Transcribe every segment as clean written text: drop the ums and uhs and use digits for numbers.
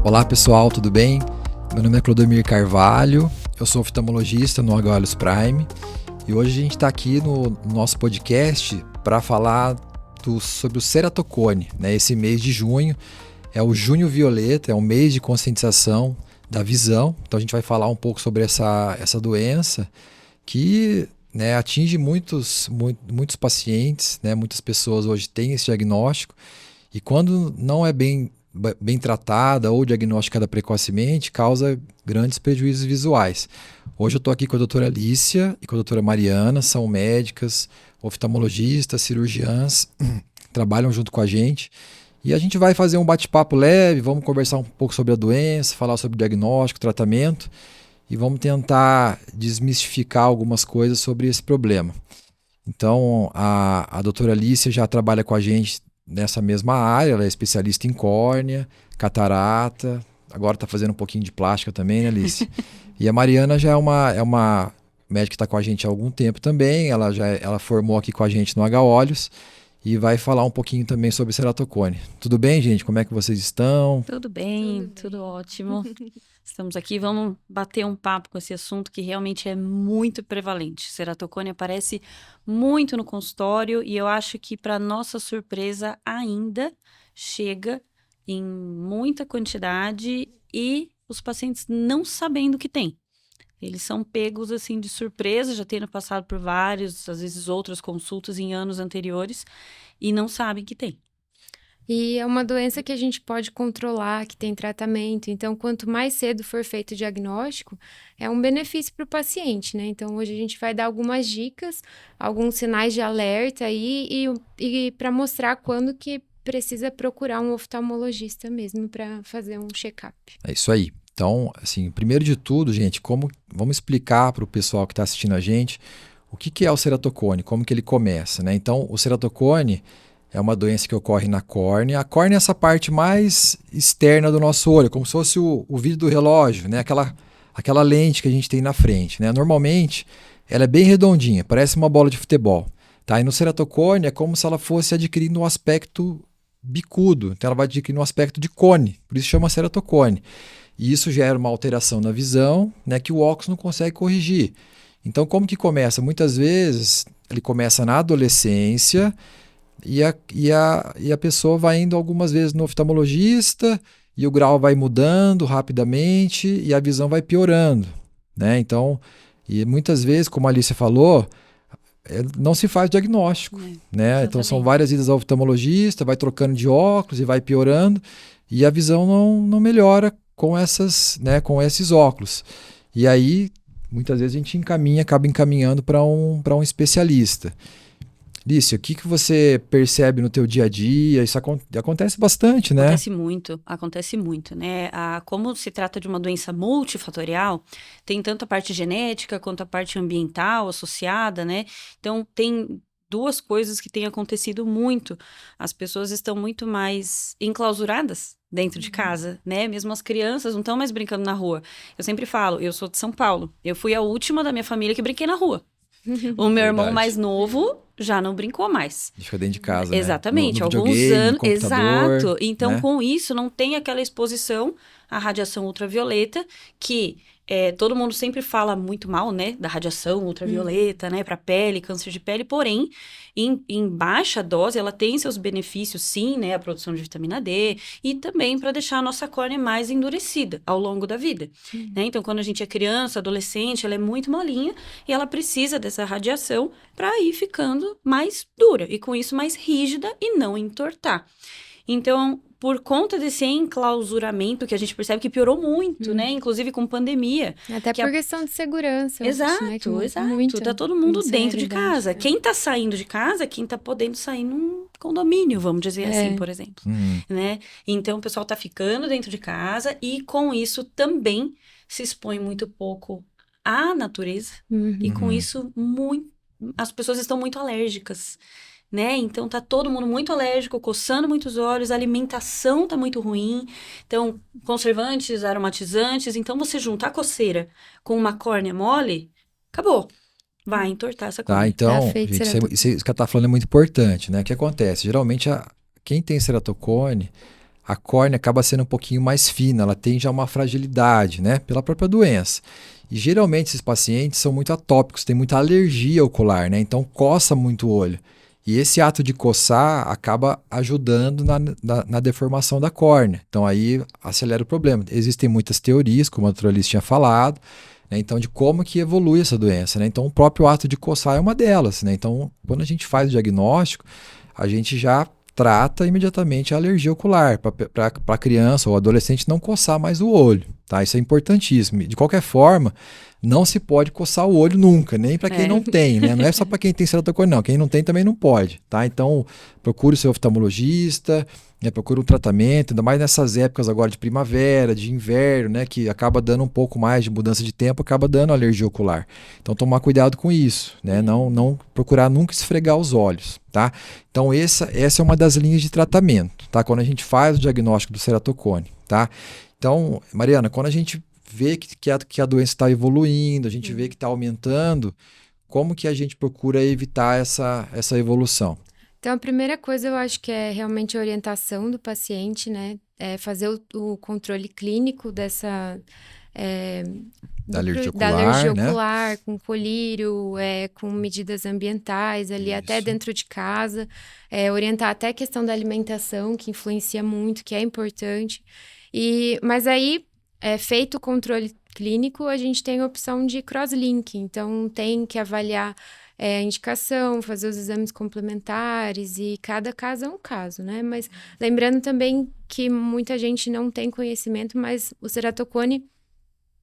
Olá pessoal, tudo bem? Meu nome é Clodomir Carvalho, eu sou oftalmologista no H-Olhos Prime e hoje a gente está aqui no nosso podcast para falar sobre o ceratocone. Esse mês de junho é o Junho Violeta, é um mês de conscientização da visão, então a gente vai falar um pouco sobre essa doença que atinge muitos pacientes, muitas pessoas hoje têm esse diagnóstico e quando não é bem tratada ou diagnosticada precocemente, causa grandes prejuízos visuais. Hoje eu estou aqui com a doutora Alicia e com a doutora Mariana, são médicas, oftalmologistas, cirurgiãs, trabalham junto com a gente e a gente vai fazer um bate-papo leve, vamos conversar um pouco sobre a doença, falar sobre o diagnóstico, tratamento e vamos tentar desmistificar algumas coisas sobre esse problema. Então, a doutora Alicia já trabalha com a gente nessa mesma área, ela é especialista em córnea, catarata, agora está fazendo um pouquinho de plástica também, né, Alice? E a Mariana já é uma médica que está com a gente há algum tempo também, ela formou aqui com a gente no H-Olhos e vai falar um pouquinho também sobre ceratocone. Tudo bem, gente? Como é que vocês estão? Tudo bem, tudo ótimo. Estamos aqui, vamos bater um papo com esse assunto que realmente é muito prevalente. Ceratocone aparece muito no consultório e eu acho que, para nossa surpresa, ainda chega em muita quantidade e os pacientes não sabendo que tem. Eles são pegos assim de surpresa, já tendo passado por vários, às vezes outras consultas em anos anteriores e não sabem que tem. E é uma doença que a gente pode controlar, que tem tratamento. Então, quanto mais cedo for feito o diagnóstico, é um benefício para o paciente, né? Então, hoje a gente vai dar algumas dicas, alguns sinais de alerta aí e para mostrar quando que precisa procurar um oftalmologista mesmo para fazer um check-up. É isso aí. Então, assim, primeiro de tudo, gente, vamos explicar para o pessoal que está assistindo a gente o que é o ceratocone, como que ele começa, né? Então, o ceratocone é uma doença que ocorre na córnea. A córnea é essa parte mais externa do nosso olho, como se fosse o vidro do relógio, né? Aquela lente que a gente tem na frente, né? Normalmente, ela é bem redondinha, parece uma bola de futebol. Tá? E no ceratocone é como se ela fosse adquirindo um aspecto bicudo. Então, ela vai adquirindo um aspecto de cone, por isso chama ceratocone. E isso gera uma alteração na visão, né, que o óculos não consegue corrigir. Então, como que começa? Muitas vezes, ele começa na adolescência e a pessoa vai indo algumas vezes no oftalmologista e o grau vai mudando rapidamente e a visão vai piorando, né? Então, e muitas vezes, como a Alicia falou, não se faz diagnóstico, né? Então, são várias idas ao oftalmologista, vai trocando de óculos e vai piorando e a visão não melhora com esses óculos. E aí, muitas vezes a gente acaba encaminhando para um especialista. Lícia, o que você percebe no teu dia a dia? Isso acontece bastante, né? Acontece muito, né? Como se trata de uma doença multifatorial, tem tanto a parte genética quanto a parte ambiental associada, né? Então, tem duas coisas que têm acontecido muito. As pessoas estão muito mais enclausuradas dentro de casa, né? Mesmo as crianças não estão mais brincando na rua. Eu sempre falo, eu sou de São Paulo. Eu fui a última da minha família que brinquei na rua. O meu irmão mais novo já não brincou mais. Fica dentro de casa, Exatamente, no alguns anos. Exato. Então, né? Com isso, não tem aquela exposição à radiação ultravioleta que todo mundo sempre fala muito mal, né? Da radiação ultravioleta, né? Para pele, câncer de pele. Porém, em baixa dose, ela tem seus benefícios, sim, né? A produção de vitamina D e também para deixar a nossa córnea mais endurecida ao longo da vida. Né? Então, quando a gente é criança, adolescente, ela é muito molinha e ela precisa dessa radiação para ir ficando mais dura e com isso mais rígida e não entortar. Então, por conta desse enclausuramento que a gente percebe que piorou muito, né? Inclusive com pandemia. Até por questão de segurança. Exato, né? exato. Tá todo mundo dentro de casa. Quem tá saindo de casa, quem tá podendo sair num condomínio, vamos dizer assim, por exemplo. Né? Então, o pessoal tá ficando dentro de casa e com isso também se expõe muito pouco à natureza. E com isso, as pessoas estão muito alérgicas. Né? Então, tá todo mundo muito alérgico, coçando muitos olhos, a alimentação tá muito ruim. Então, conservantes, aromatizantes. Então, você juntar a coceira com uma córnea mole, acabou. Vai entortar essa córnea. Tá, então, gente, isso que ela tá falando é muito importante, né? O que acontece? Geralmente, quem tem ceratocone, a córnea acaba sendo um pouquinho mais fina, ela tem já uma fragilidade, né? Pela própria doença. E geralmente esses pacientes são muito atópicos, têm muita alergia ocular, né? Então coça muito o olho. E esse ato de coçar acaba ajudando na deformação da córnea. Então aí acelera o problema. Existem muitas teorias, como a doutora Alice tinha falado, né? Então de como que evolui essa doença, né? Então o próprio ato de coçar é uma delas, né? Então quando a gente faz o diagnóstico, a gente já trata imediatamente a alergia ocular, para a criança ou adolescente não coçar mais o olho, tá? Isso é importantíssimo. De qualquer forma, não se pode coçar o olho nunca, nem para quem não tem, né? Não é só para quem tem ceratocone, não. Quem não tem também não pode, tá? Então, procure o seu oftalmologista, né? Procure um tratamento, ainda mais nessas épocas agora de primavera, de inverno, né? Que acaba dando um pouco mais de mudança de tempo, acaba dando alergia ocular. Então, tomar cuidado com isso, né? Não procurar nunca esfregar os olhos, tá? Então, essa é uma das linhas de tratamento, tá? Quando a gente faz o diagnóstico do ceratocone, tá? Então, Mariana, quando a gente vê que a doença está evoluindo, a gente vê que está aumentando, como que a gente procura evitar essa evolução? Então, a primeira coisa eu acho que é realmente a orientação do paciente, né? É fazer o controle clínico dessa... Da alergia da ocular, alergia né? ocular, com colírio, com medidas ambientais ali, até Isso. dentro de casa, orientar até a questão da alimentação, que influencia muito, que é importante. Mas aí, feito o controle clínico, a gente tem a opção de crosslink, então tem que avaliar a indicação, fazer os exames complementares, e cada caso é um caso, né? Mas lembrando também que muita gente não tem conhecimento, mas o ceratocone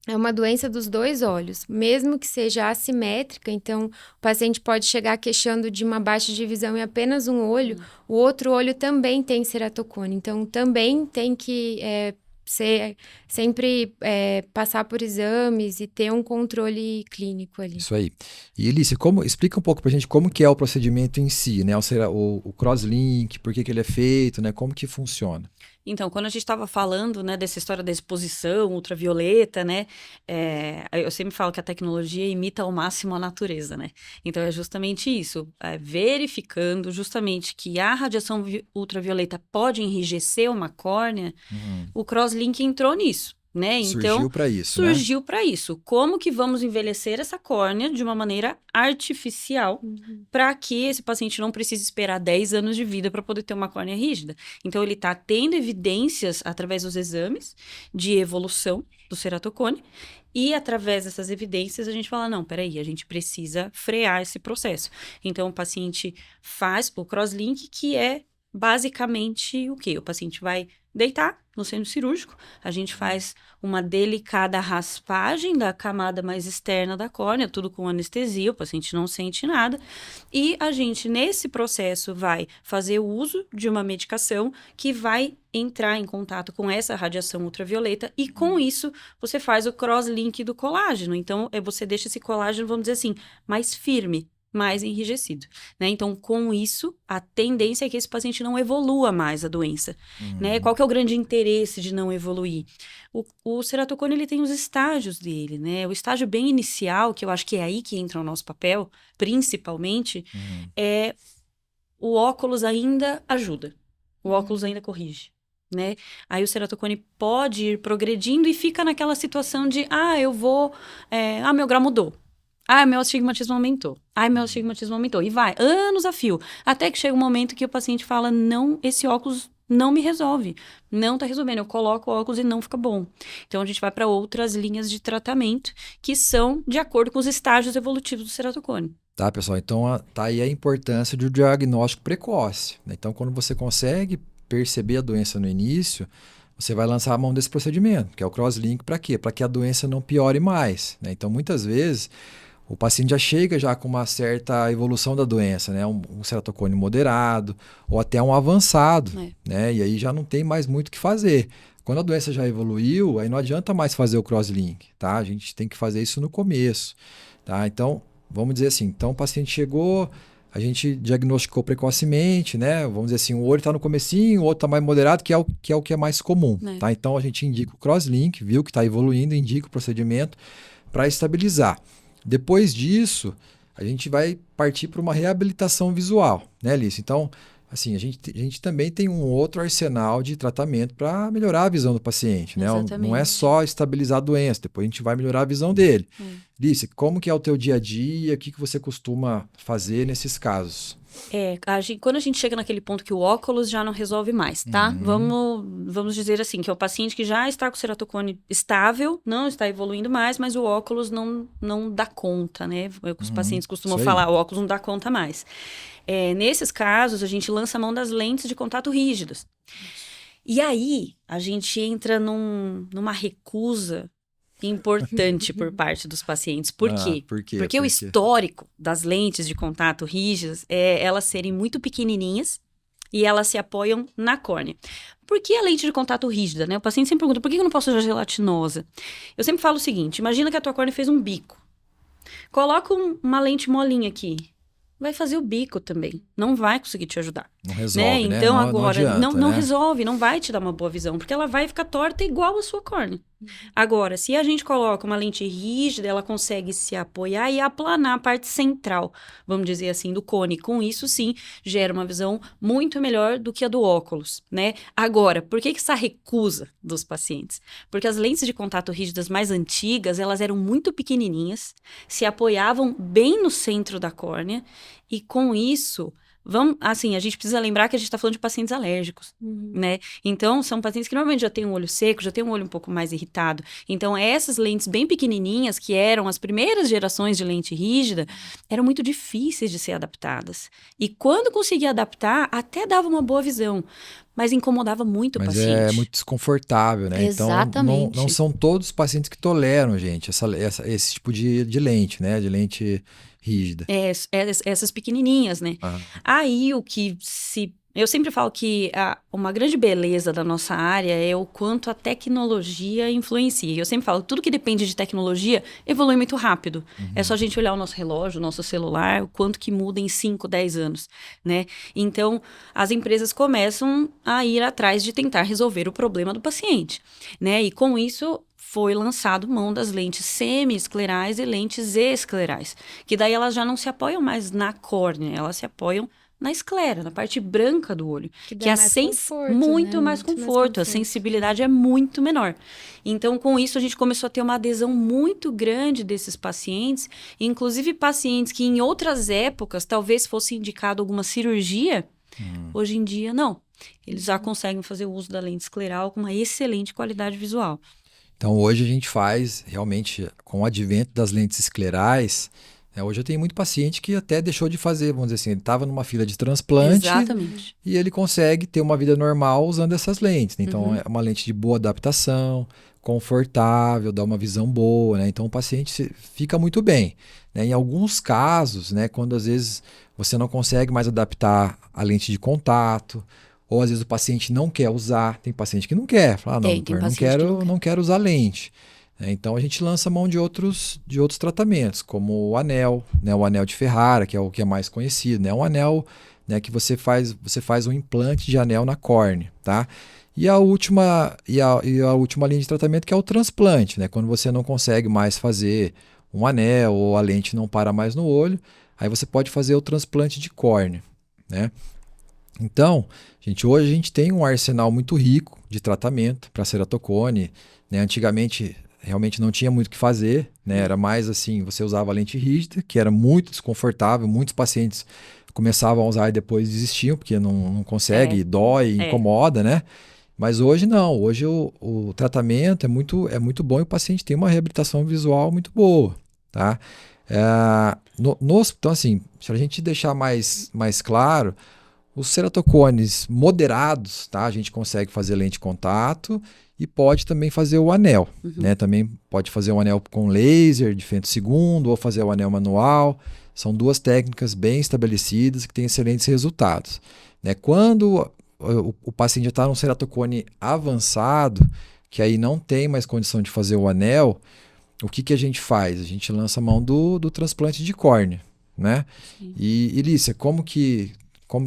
é uma doença dos dois olhos, mesmo que seja assimétrica, então o paciente pode chegar queixando de uma baixa de visão em apenas um olho, o outro olho também tem ceratocone, então também tem que sempre passar por exames e ter um controle clínico ali. Isso aí. E Elícia, explica um pouco pra gente como que é o procedimento em si, né? O crosslink, por que ele é feito, né? Como que funciona? Então, quando a gente estava falando, né, dessa história da exposição ultravioleta, né, eu sempre falo que a tecnologia imita ao máximo a natureza, né? Então, é justamente isso, verificando justamente que a radiação ultravioleta pode enrijecer uma córnea, o crosslink entrou nisso. Né? Então, Surgiu para isso, surgiu para isso. Como que vamos envelhecer essa córnea de uma maneira artificial para que esse paciente não precise esperar 10 anos de vida para poder ter uma córnea rígida? Então, ele está tendo evidências através dos exames de evolução do ceratocone e através dessas evidências a gente fala, não, peraí, a gente precisa frear esse processo. Então, o paciente faz o crosslink, que é basicamente o quê? O paciente vai deitar no centro cirúrgico, a gente faz uma delicada raspagem da camada mais externa da córnea, tudo com anestesia, o paciente não sente nada, e a gente, nesse processo, vai fazer o uso de uma medicação que vai entrar em contato com essa radiação ultravioleta, e com isso, você faz o crosslink do colágeno. Então, você deixa esse colágeno, vamos dizer assim, mais firme, mais enrijecido, né? Então, com isso, a tendência é que esse paciente não evolua mais a doença, né? Qual que é o grande interesse de não evoluir? O ceratocone, ele tem os estágios dele, né? O estágio bem inicial, que eu acho que é aí que entra o nosso papel, principalmente, é o óculos ainda ajuda, o óculos ainda corrige, né? Aí o ceratocone pode ir progredindo e fica naquela situação de, meu grau mudou. Meu astigmatismo aumentou. Meu astigmatismo aumentou. E vai, anos a fio. Até que chega um momento que o paciente fala, não, esse óculos não me resolve. Não tá resolvendo. Eu coloco o óculos e não fica bom. Então, a gente vai para outras linhas de tratamento que são de acordo com os estágios evolutivos do ceratocone. Tá, pessoal? Então, tá aí a importância do diagnóstico precoce, né? Então, quando você consegue perceber a doença no início, você vai lançar a mão desse procedimento, que é o crosslink, para quê? Para que a doença não piore mais, né? Então, muitas vezes, o paciente já chega já com uma certa evolução da doença, né? Um ceratocone moderado ou até um avançado, né? E aí já não tem mais muito o que fazer. Quando a doença já evoluiu, aí não adianta mais fazer o crosslink, tá? A gente tem que fazer isso no começo, tá? Então, vamos dizer assim, então o paciente chegou, a gente diagnosticou precocemente, né? Vamos dizer assim, o olho está no comecinho, o outro está mais moderado, que é o que é mais comum, tá? Então, a gente indica o crosslink, viu que está evoluindo, indica o procedimento para estabilizar. Depois disso, a gente vai partir para uma reabilitação visual, né, Alice? Então, assim, a gente também tem um outro arsenal de tratamento para melhorar a visão do paciente, né? Exatamente. Não é só estabilizar a doença, depois a gente vai melhorar a visão dele. Lícia, como que é o teu dia a dia? O que você costuma fazer nesses casos? Quando a gente chega naquele ponto que o óculos já não resolve mais, tá? Vamos dizer assim, que é o paciente que já está com o ceratocone estável, não está evoluindo mais, mas o óculos não dá conta, né? Os pacientes costumam falar, o óculos não dá conta mais. Nesses casos, a gente lança a mão das lentes de contato rígidas. E aí, a gente entra numa recusa importante por parte dos pacientes. Por quê? Porque o histórico das lentes de contato rígidas é elas serem muito pequenininhas e elas se apoiam na córnea. Por que a lente de contato rígida, né? O paciente sempre pergunta, por que eu não posso usar gelatinosa? Eu sempre falo o seguinte, imagina que a tua córnea fez um bico. Coloca uma lente molinha aqui. Vai fazer o bico também. Não vai conseguir te ajudar. Não resolve, né? Então, não, agora, não, adianta, não né? resolve, não vai te dar uma boa visão, porque ela vai ficar torta igual a sua córnea. Agora, se a gente coloca uma lente rígida, ela consegue se apoiar e aplanar a parte central, vamos dizer assim, do cone. Com isso, sim, gera uma visão muito melhor do que a do óculos, né? Agora, por que essa recusa dos pacientes? Porque as lentes de contato rígidas mais antigas, elas eram muito pequenininhas, se apoiavam bem no centro da córnea e com isso... a gente precisa lembrar que a gente está falando de pacientes alérgicos, né? Então, são pacientes que normalmente já têm um olho seco, já têm um olho um pouco mais irritado. Então, essas lentes bem pequenininhas, que eram as primeiras gerações de lente rígida, eram muito difíceis de ser adaptadas. E quando conseguia adaptar, até dava uma boa visão, mas incomodava muito o paciente. Mas é muito desconfortável, né? Exatamente. Então, não são todos os pacientes que toleram, gente, esse tipo de lente, né? De lente rígida. Essas pequenininhas, né? Aí, eu sempre falo que uma grande beleza da nossa área é o quanto a tecnologia influencia. Eu sempre falo, tudo que depende de tecnologia evolui muito rápido. É só a gente olhar o nosso relógio, o nosso celular, o quanto que muda em 5, 10 anos, né? Então, as empresas começam a ir atrás de tentar resolver o problema do paciente, né? E com isso... foi lançado mão das lentes semi-esclerais e lentes esclerais, que daí elas já não se apoiam mais na córnea, elas se apoiam na esclera, na parte branca do olho, que é muito mais conforto, a sensibilidade é muito menor. Então, com isso, a gente começou a ter uma adesão muito grande desses pacientes, inclusive pacientes que em outras épocas talvez fosse indicado alguma cirurgia, hoje em dia não. Eles já conseguem fazer o uso da lente escleral com uma excelente qualidade visual. Então, hoje a gente faz, realmente, com o advento das lentes esclerais, hoje eu tenho muito paciente que até deixou de fazer, vamos dizer assim, ele estava numa fila de transplante. Exatamente. E ele consegue ter uma vida normal usando essas lentes. Então, é uma lente de boa adaptação, confortável, dá uma visão boa, né? Então, o paciente fica muito bem, né? Em alguns casos, né, quando às vezes você não consegue mais adaptar a lente de contato, ou às vezes o paciente não quer usar, tem paciente que não quer, fala, não quero usar lente. Então a gente lança mão de outros tratamentos, como o anel, né, o anel de Ferrara, que é o que é mais conhecido, né, um anel, né, que você faz um implante de anel na córnea, tá? E a última linha de tratamento, que é o transplante, né, quando você não consegue mais fazer um anel ou a lente não para mais no olho, aí você pode fazer o transplante de córnea, né? Então, gente, hoje a gente tem um arsenal muito rico de tratamento para ceratocone, né? Antigamente, realmente não tinha muito o que fazer, né? Era mais assim, você usava a lente rígida, que era muito desconfortável, muitos pacientes começavam a usar e depois desistiam, porque não consegue, dói, incomoda, né? Mas hoje não, hoje o tratamento é muito bom e o paciente tem uma reabilitação visual muito boa, tá? Então, assim, se a gente deixar mais claro, os ceratocones moderados, tá? A gente consegue fazer lente de contato e pode também fazer o anel, né? Também pode fazer um anel com laser de femtosegundo ou fazer o anel manual. São duas técnicas bem estabelecidas que têm excelentes resultados, né? Quando o paciente já está num ceratocone avançado, que aí não tem mais condição de fazer o anel, o que a gente faz? A gente lança a mão do transplante de córnea, né? E Lícia, como que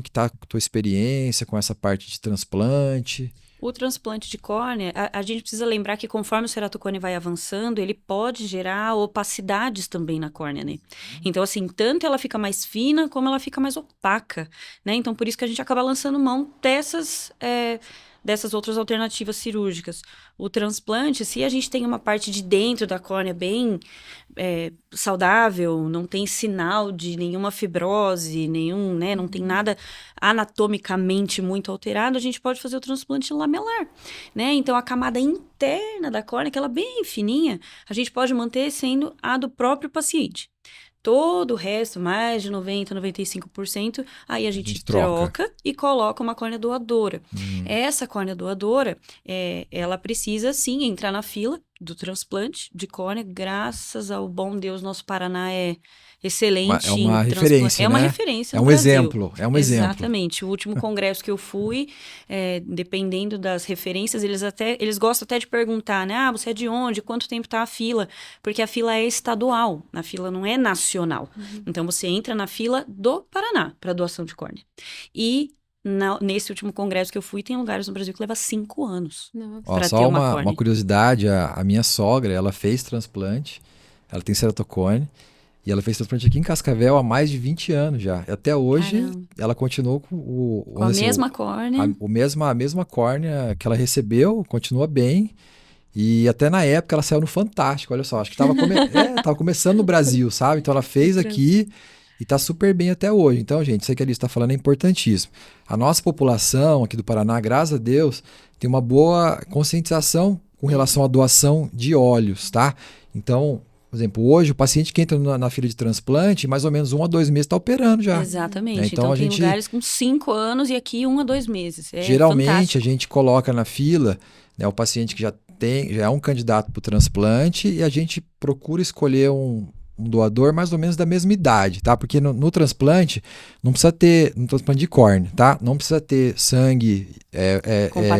está a tua experiência com essa parte de transplante? O transplante de córnea, a gente precisa lembrar que conforme o ceratocone vai avançando, ele pode gerar opacidades também na córnea, né? Então, assim, tanto ela fica mais fina, como ela fica mais opaca, né? Então, por isso que a gente acaba lançando mão dessas outras alternativas cirúrgicas. O transplante, se a gente tem uma parte de dentro da córnea bem saudável, não tem sinal de nenhuma fibrose, né, não tem nada anatomicamente muito alterado, a gente pode fazer o transplante lamelar, né? Então, a camada interna da córnea, aquela bem fininha, a gente pode manter sendo a do próprio paciente. Todo o resto, mais de 90%, 95%, aí a gente troca e coloca uma córnea doadora. Essa córnea doadora, ela precisa, sim, entrar na fila do transplante de córnea. Graças ao bom Deus, nosso Paraná é excelente. É uma referência, É uma né? referência É no um Brasil. exemplo, é um exemplo. Exatamente. O último congresso que eu fui, dependendo das referências, eles gostam até de perguntar, né? Ah, você é de onde? Quanto tempo tá a fila? Porque a fila é estadual, a fila não é nacional. Então, você entra na fila do Paraná para doação de córnea. E nesse último congresso que eu fui, tem lugares no Brasil que leva 5 anos para ter uma córnea. Uma curiosidade, a minha sogra, ela fez transplante, ela tem ceratocone, e ela fez transplante aqui em Cascavel há mais de 20 anos já. E até hoje, ela continuou com a mesma córnea. A mesma córnea que ela recebeu, continua bem. E até na época ela saiu no Fantástico, olha só, acho que tava começando no Brasil, sabe? Então ela fez aqui e tá super bem até hoje. Então, gente, isso aí que a Alice está falando é importantíssimo. A nossa população aqui do Paraná, graças a Deus, tem uma boa conscientização com relação à doação de óleos, tá? Então, por exemplo, hoje o paciente que entra na fila de transplante, mais ou menos 1 a 2 meses está operando já. Exatamente. Né? Então tem lugares com 5 anos e aqui 1 a 2 meses. Geralmente fantástico. A gente coloca na fila, né, o paciente que já é um candidato para o transplante, e a gente procura escolher um doador mais ou menos da mesma idade, tá? Porque no transplante, não precisa ter, no transplante de córnea, tá? Não precisa ter sangue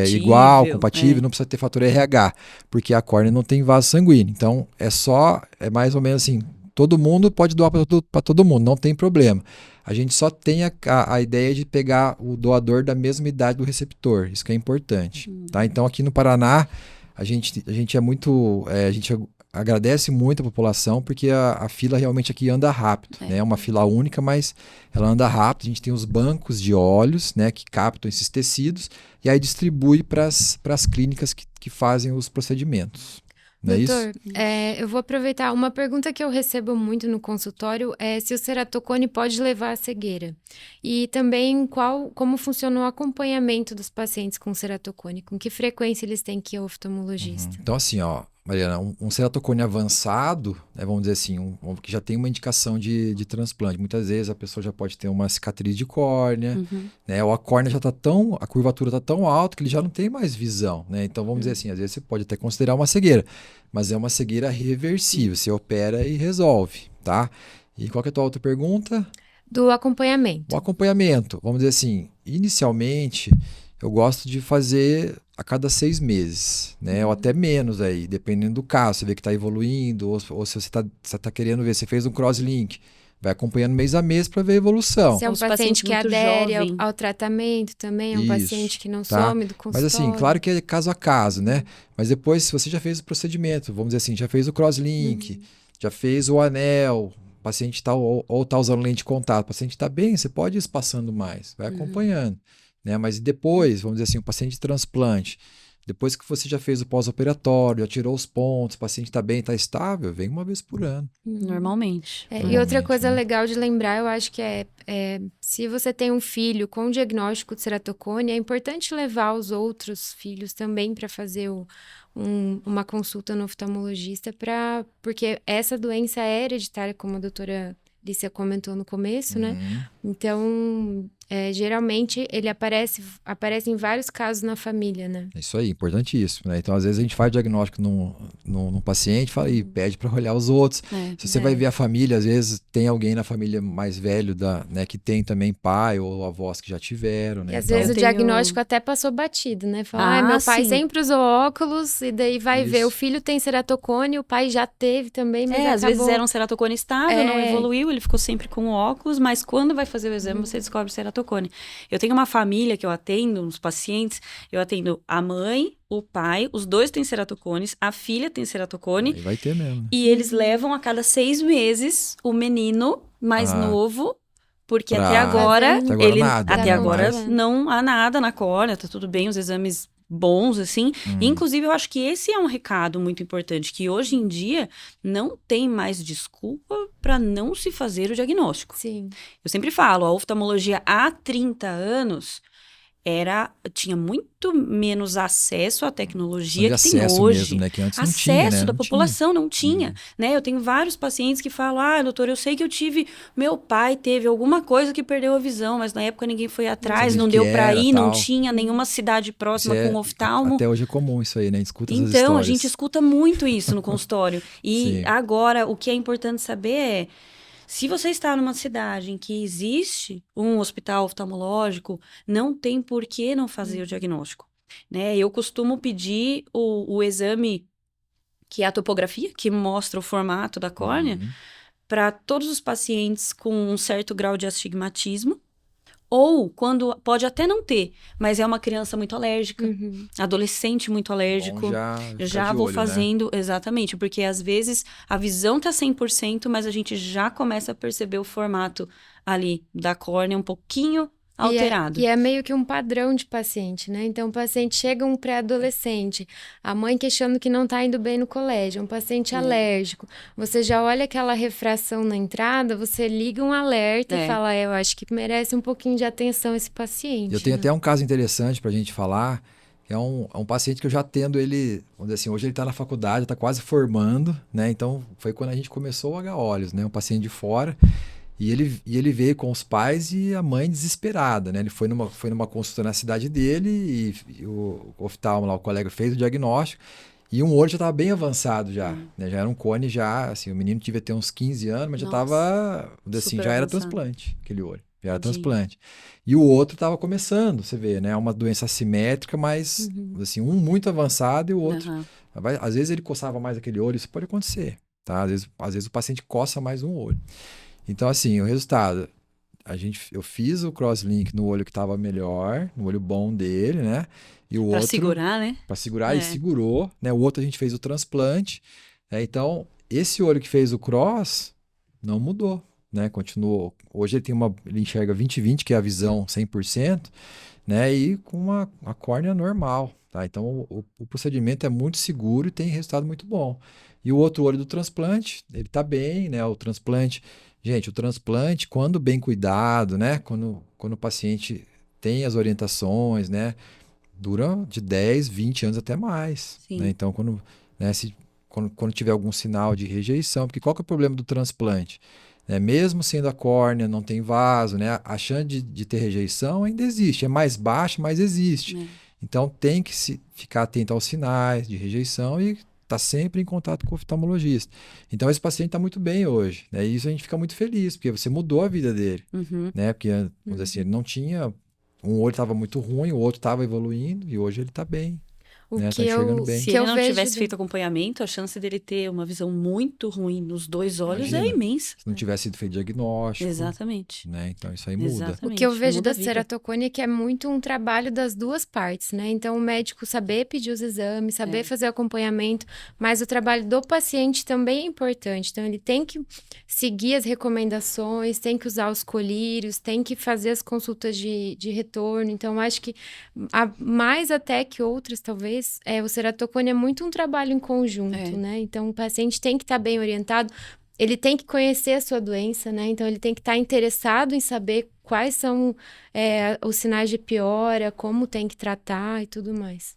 igual, compatível, não precisa ter fator RH, porque a córnea não tem vaso sanguíneo. Então, é mais ou menos assim, todo mundo pode doar para todo mundo, não tem problema. A gente só tem a ideia de pegar o doador da mesma idade do receptor, isso que é importante, tá? Então, aqui no Paraná, a gente é muito, a gente agradece muito a população, porque a fila realmente aqui anda rápido, né? É uma fila única, mas ela anda rápido. A gente tem os bancos de óleos, né, que captam esses tecidos e aí distribui para as clínicas que fazem os procedimentos. Não Doutor, é isso? Eu vou aproveitar. Uma pergunta que eu recebo muito no consultório é se o ceratocone pode levar à cegueira. E também como funciona o acompanhamento dos pacientes com ceratocone, com que frequência eles têm que ir ao oftalmologista. Então, assim, Mariana, um ceratocone avançado, né, vamos dizer assim, que já tem uma indicação de transplante. Muitas vezes a pessoa já pode ter uma cicatriz de córnea, né, ou a córnea já a curvatura está tão alta que ele já não tem mais visão, né? Então, vamos dizer assim, às vezes você pode até considerar uma cegueira, mas é uma cegueira reversível, você opera e resolve, tá? E qual que é a tua outra pergunta? Do acompanhamento. O acompanhamento, vamos dizer assim, inicialmente eu gosto de fazer a cada 6 meses, né? Ou até menos aí, dependendo do caso. Você vê que está evoluindo, ou se você tá querendo ver, você fez um crosslink, vai acompanhando mês a mês para ver a evolução. Se é um paciente que adere ao tratamento também, é um paciente que não some do consultório. Mas assim, claro que é caso a caso, né? Mas depois, se você já fez o procedimento, vamos dizer assim, já fez o crosslink, já fez o anel, o paciente está ou está usando lente de contato, o paciente está bem, você pode ir espaçando mais, vai acompanhando. Né? Mas depois, vamos dizer assim, o paciente de transplante, depois que você já fez o pós-operatório, já tirou os pontos, o paciente está bem, está estável, vem uma vez por ano. Normalmente. E outra coisa legal de lembrar, eu acho que se você tem um filho com diagnóstico de ceratocone, é importante levar os outros filhos também para fazer uma consulta no oftalmologista, porque essa doença é hereditária, como a doutora Lícia comentou no começo, né? Então, geralmente, ele aparece em vários casos na família, né? Isso aí, importantíssimo, né? Então, às vezes, a gente faz diagnóstico num paciente e pede para olhar os outros. Se você vai ver a família, às vezes, tem alguém na família mais velho, né, que tem também pai ou avós que já tiveram, né? E às vezes o diagnóstico até passou batido, né? Fala, meu pai sempre usou óculos, e daí vai ver, o filho tem ceratocone, o pai já teve também, mas às vezes era um ceratocone estável, não evoluiu, ele ficou sempre com o óculos, mas quando vai fazer o exame, você descobre ceratocone. ceratocone. Eu tenho uma família que eu atendo, uns pacientes, eu atendo a mãe, o pai, os dois têm ceratocones, a filha tem ceratocone. Aí vai ter mesmo. E eles levam a cada 6 meses o menino mais novo, porque até agora, nada, até agora mais. não há nada na córnea, tá tudo bem, os exames bons, assim. Inclusive, eu acho que esse é um recado muito importante, que hoje em dia não tem mais desculpa para não se fazer o diagnóstico. Sim. Eu sempre falo, a oftalmologia há 30 anos tinha muito menos acesso à tecnologia que tem acesso hoje. mesmo, né? Que antes não Acesso tinha, né? da Não população não tinha, né? Eu tenho vários pacientes que falam, doutor, eu sei que meu pai teve alguma coisa que perdeu a visão, mas na época ninguém foi atrás, sabia não o que deu para era, ir, não tal. tinha nenhuma cidade próxima com oftalmo. Até hoje é comum isso aí, né? Escuta essas Então, histórias. a gente escuta muito isso no consultório. E Sim. agora, o que é importante saber é, se você está numa cidade em que existe um hospital oftalmológico, não tem por que não fazer o diagnóstico, né? Eu costumo pedir o exame, que é a topografia, que mostra o formato da córnea, para todos os pacientes com um certo grau de astigmatismo, ou quando pode até não ter, mas é uma criança muito alérgica, adolescente muito alérgico. Bom, já de vou olho, fazendo, exatamente, porque às vezes a visão tá 100%, mas a gente já começa a perceber o formato ali da córnea um pouquinho alterado. E é meio que um padrão de paciente, né? Então, o paciente chega um pré-adolescente, a mãe questionando que não tá indo bem no colégio, um paciente alérgico. Você já olha aquela refração na entrada, você liga um alerta e fala, eu acho que merece um pouquinho de atenção esse paciente. Eu tenho até um caso interessante pra gente falar, que é um paciente que eu já atendo ele, vamos dizer assim, hoje ele tá na faculdade, tá quase formando, né? Então, foi quando a gente começou o H-Olhos, né? Um paciente de fora. E ele veio com os pais e a mãe desesperada, né? Ele foi numa consulta na cidade dele e o oftalmo lá, o colega, fez o diagnóstico e um olho já estava bem avançado já, né? Já era um cone já, assim, o menino devia ter uns 15 anos, mas já estava, assim, já era transplante, aquele olho, já era transplante. E o outro estava começando, você vê, né? Uma doença assimétrica, mas, assim, um muito avançado e o outro... Às vezes ele coçava mais aquele olho, isso pode acontecer, tá? Às vezes o paciente coça mais um olho. Então, assim, o resultado, eu fiz o crosslink no olho que estava melhor, no olho bom dele, né? E o outro... Para segurar, né? Para segurar, e segurou, né? O outro a gente fez o transplante, né? Então, esse olho que fez o cross não mudou, né? Continuou. Hoje ele enxerga 20/20, que é a visão 100%, né? E com uma córnea normal, tá? Então, o procedimento é muito seguro e tem resultado muito bom. E o outro olho do transplante, ele tá bem, né? O transplante... Gente, o transplante, quando bem cuidado, né? Quando o paciente tem as orientações, né? Dura de 10, 20 anos até mais. Né? Então, quando tiver algum sinal de rejeição, porque qual que é o problema do transplante? Mesmo sendo a córnea, não tem vaso, né? A chance de ter rejeição ainda existe. É mais baixa, mas existe. Então, tem que ficar atento aos sinais de rejeição e está sempre em contato com o oftalmologista. Então, esse paciente está muito bem hoje, né? E isso a gente fica muito feliz, porque você mudou a vida dele, né? Porque, vamos dizer assim, ele não tinha... Um olho estava muito ruim, o outro estava evoluindo e hoje ele está bem. Tá enxergando bem. Se ele não tivesse feito acompanhamento, a chance dele ter uma visão muito ruim nos dois olhos é imensa. Se não tivesse sido feito diagnóstico. Exatamente. Né? Então, isso aí muda. Exatamente. O que eu vejo da ceratocone é que é muito um trabalho das duas partes, né? Então, o médico saber pedir os exames, saber fazer o acompanhamento, mas o trabalho do paciente também é importante. Então, ele tem que seguir as recomendações, tem que usar os colírios, tem que fazer as consultas de retorno. Então, acho que mais até que outras, talvez, o ceratocone é muito um trabalho em conjunto, né? Então, o paciente tem que estar bem orientado, ele tem que conhecer a sua doença, né? Então, ele tem que estar interessado em saber quais são os sinais de piora, como tem que tratar e tudo mais.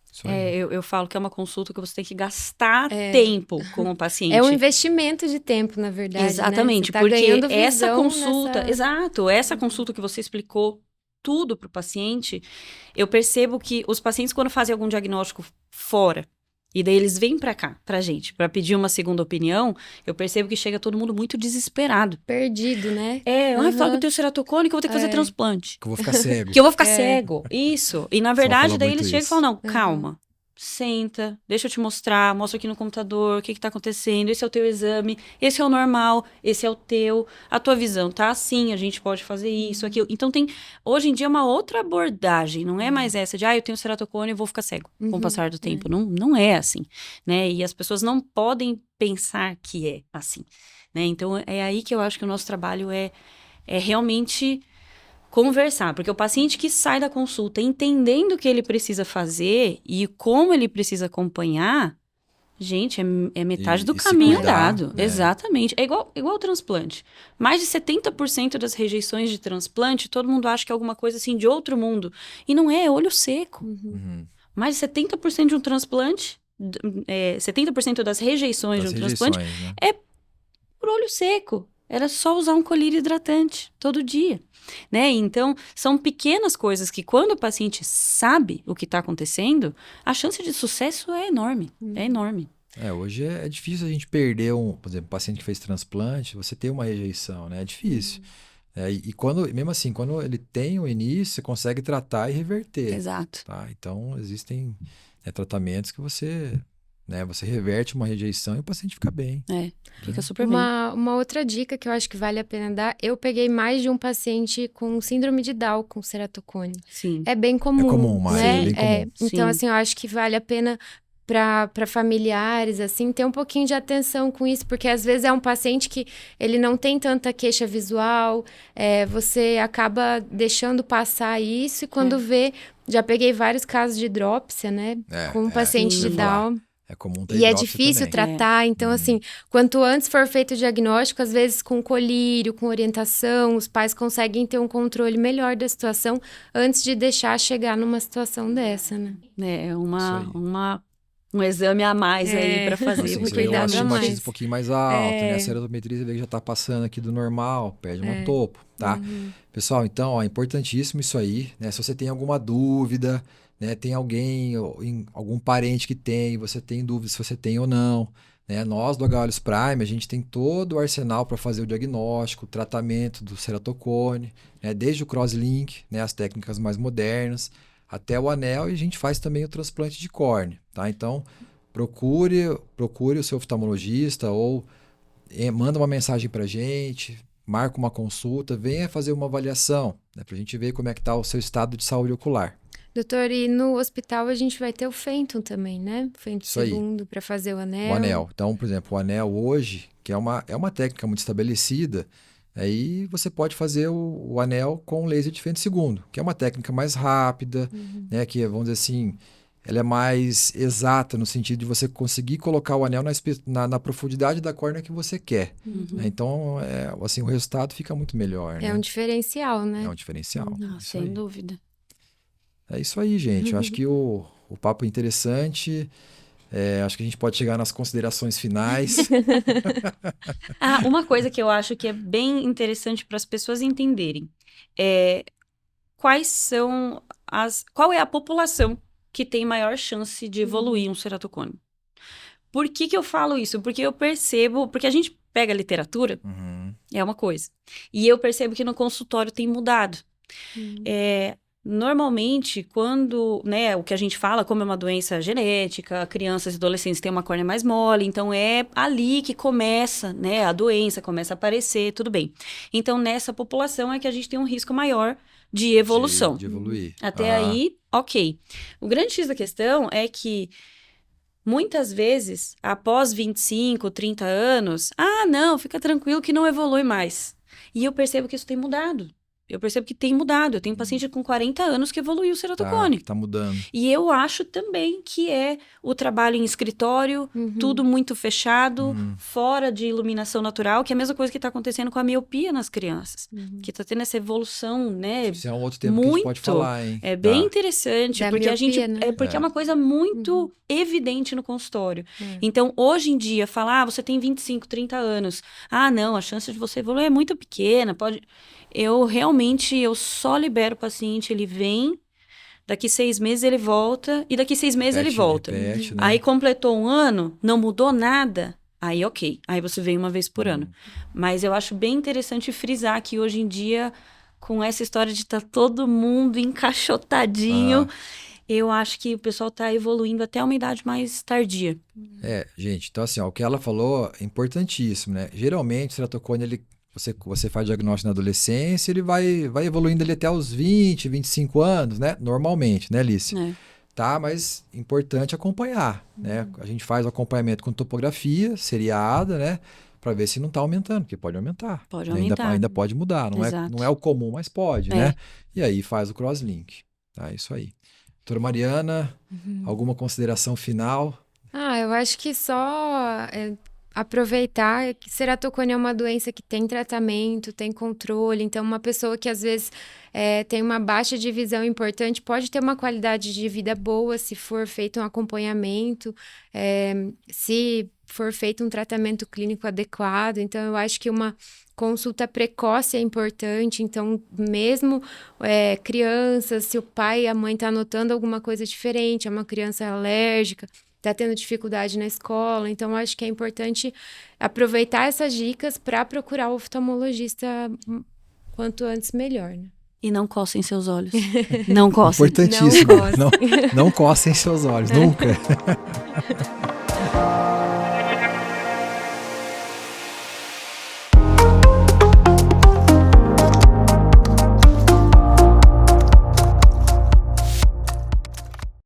Eu falo que é uma consulta que você tem que gastar tempo com o paciente. É um investimento de tempo, na verdade. Exatamente, né? Porque essa consulta, essa consulta que você explicou tudo para o paciente, eu percebo que os pacientes, quando fazem algum diagnóstico fora, e daí eles vêm para cá, pra gente, para pedir uma segunda opinião, eu percebo que chega todo mundo muito desesperado. Perdido, né? Fala que eu tenho ceratocone, que eu vou ter que fazer transplante. Que eu vou ficar cego. Que eu vou ficar cego. Isso. E na verdade, daí eles chegam e falam, não, Uhum. calma. senta, deixa eu te mostrar, mostra aqui no computador o que tá acontecendo, esse é o teu exame, esse é o normal, esse é o teu, a tua visão tá assim, a gente pode fazer isso, aquilo. Então hoje em dia, uma outra abordagem, não é mais essa de, eu tenho ceratocone e vou ficar cego com o passar do tempo. Não é assim, né? E as pessoas não podem pensar que é assim, né? Então, é aí que eu acho que o nosso trabalho é realmente conversar, porque o paciente que sai da consulta entendendo o que ele precisa fazer e como ele precisa acompanhar, gente, é metade do caminho andado. Exatamente. É igual o transplante. Mais de 70% das rejeições de transplante, todo mundo acha que é alguma coisa assim de outro mundo. E não é olho seco. Mais de 70% de um transplante, 70% das rejeições de um transplante, né? é por olho seco. Era só usar um colírio hidratante todo dia, né? Então, são pequenas coisas que quando o paciente sabe o que está acontecendo, a chance de sucesso é enorme, é enorme. Hoje é difícil a gente perder por exemplo, um paciente que fez transplante, você ter uma rejeição, né? É difícil. E mesmo assim, quando ele tem o início, você consegue tratar e reverter. Exato. Tá? Então, existem tratamentos que você reverte uma rejeição e o paciente fica bem. Fica super bem. Uma outra dica que eu acho que vale a pena dar, eu peguei mais de um paciente com síndrome de Down com ceratocone. Sim. É bem comum. É comum, Mari, né? é bem comum. Então, assim, eu acho que vale a pena para familiares, assim, ter um pouquinho de atenção com isso, porque às vezes é um paciente que ele não tem tanta queixa visual, você acaba deixando passar isso e quando vê, já peguei vários casos de hidrópsia, né, com um paciente de Down. É comum ter e é difícil também. tratar, então assim, quanto antes for feito o diagnóstico, às vezes com colírio, com orientação, os pais conseguem ter um controle melhor da situação antes de deixar chegar numa situação dessa, né? É um exame a mais aí pra fazer. Assim, porque você vê um cuidado a astigmatismo mais. um pouquinho mais alto, né? A cerotometria você vê que já tá passando aqui do normal, perde um topo, tá? Pessoal, então, é importantíssimo isso aí, né? Se você tem alguma dúvida, né? Tem algum parente que tem, você tem dúvida se você tem ou não, né? Nós do H-Olhos Prime, a gente tem todo o arsenal para fazer o diagnóstico, o tratamento do ceratocone, né? Desde o crosslink, né? As técnicas mais modernas, até o anel, e a gente faz também o transplante de córnea, tá? Então, procure o seu oftalmologista ou manda uma mensagem pra gente, marca uma consulta, venha fazer uma avaliação, né? Pra gente ver como é que tá o seu estado de saúde ocular. Doutor, e no hospital a gente vai ter o Fenton também, né? O Fenton segundo para fazer o anel. O anel. Então, por exemplo, o anel hoje, que é uma técnica muito estabelecida, aí você pode fazer o anel com laser de Fenton segundo, que é uma técnica mais rápida, né? Que, vamos dizer assim, ela é mais exata no sentido de você conseguir colocar o anel na profundidade da córnea que você quer. Né? Então, assim, o resultado fica muito melhor. É, né? Um diferencial, né? É um diferencial. Sem dúvida. É isso aí, gente. Eu acho que o papo é interessante. Acho que a gente pode chegar nas considerações finais. Uma coisa que eu acho que é bem interessante para as pessoas entenderem qual é a população que tem maior chance de evoluir um ceratocone. Por que eu falo isso? Porque eu percebo, porque a gente pega a literatura, é uma coisa, e eu percebo que no consultório tem mudado. Normalmente, quando, né, o que a gente fala, como é uma doença genética, crianças e adolescentes têm uma córnea mais mole, então é ali que começa, né, a doença começa a aparecer, tudo bem. Então, nessa população é que a gente tem um risco maior de evolução. De evoluir. Até aí, ok. O grande X da questão é que, muitas vezes, após 25, 30 anos, não, fica tranquilo que não evolui mais. E eu percebo que isso tem mudado. Eu percebo que tem mudado. Eu tenho um paciente com 40 anos que evoluiu o ceratocone. Tá mudando. E eu acho também que é o trabalho em escritório, tudo muito fechado, fora de iluminação natural, que é a mesma coisa que está acontecendo com a miopia nas crianças. Que está tendo essa evolução, né? Isso é um outro tema que a gente pode falar, hein? É bem interessante, Da porque miopia, né? é uma coisa muito evidente no consultório. Então, hoje em dia, falar, você tem 25, 30 anos. Não, a chance de você evoluir é muito pequena, pode... Eu só libero o paciente, ele vem, daqui 6 meses ele volta, e daqui 6 meses ele volta. Repete, né? Aí completou 1 ano, não mudou nada, aí ok, aí você vem uma vez por ano. Mas eu acho bem interessante frisar que hoje em dia, com essa história de estar todo mundo encaixotadinho, Eu acho que o pessoal tá evoluindo até uma idade mais tardia. Gente, então assim, ó, o que ela falou é importantíssimo, né? Geralmente, o ceratocone, você faz diagnóstico na adolescência, ele vai evoluindo ali até os 20, 25 anos, né? Normalmente, né, Alice? Tá, mas importante acompanhar, né? A gente faz o acompanhamento com topografia seriada, né? Para ver se não está aumentando, porque pode aumentar. Pode aumentar. Ainda pode mudar, não é o comum, mas pode, né? E aí faz o crosslink, tá? Isso aí. Doutora Mariana, alguma consideração final? Eu acho que só aproveitar que ceratocone é uma doença que tem tratamento, tem controle. Então, uma pessoa que às vezes tem uma baixa de visão importante pode ter uma qualidade de vida boa se for feito um acompanhamento, se for feito um tratamento clínico adequado. Então, eu acho que uma consulta precoce é importante. Então, mesmo crianças, se o pai e a mãe estão notando alguma coisa diferente, é uma criança alérgica, está tendo dificuldade na escola, então acho que é importante aproveitar essas dicas para procurar o oftalmologista quanto antes melhor, né? E não coçem seus olhos. Não coçem. Importantíssimo. Não coçem seus olhos, nunca.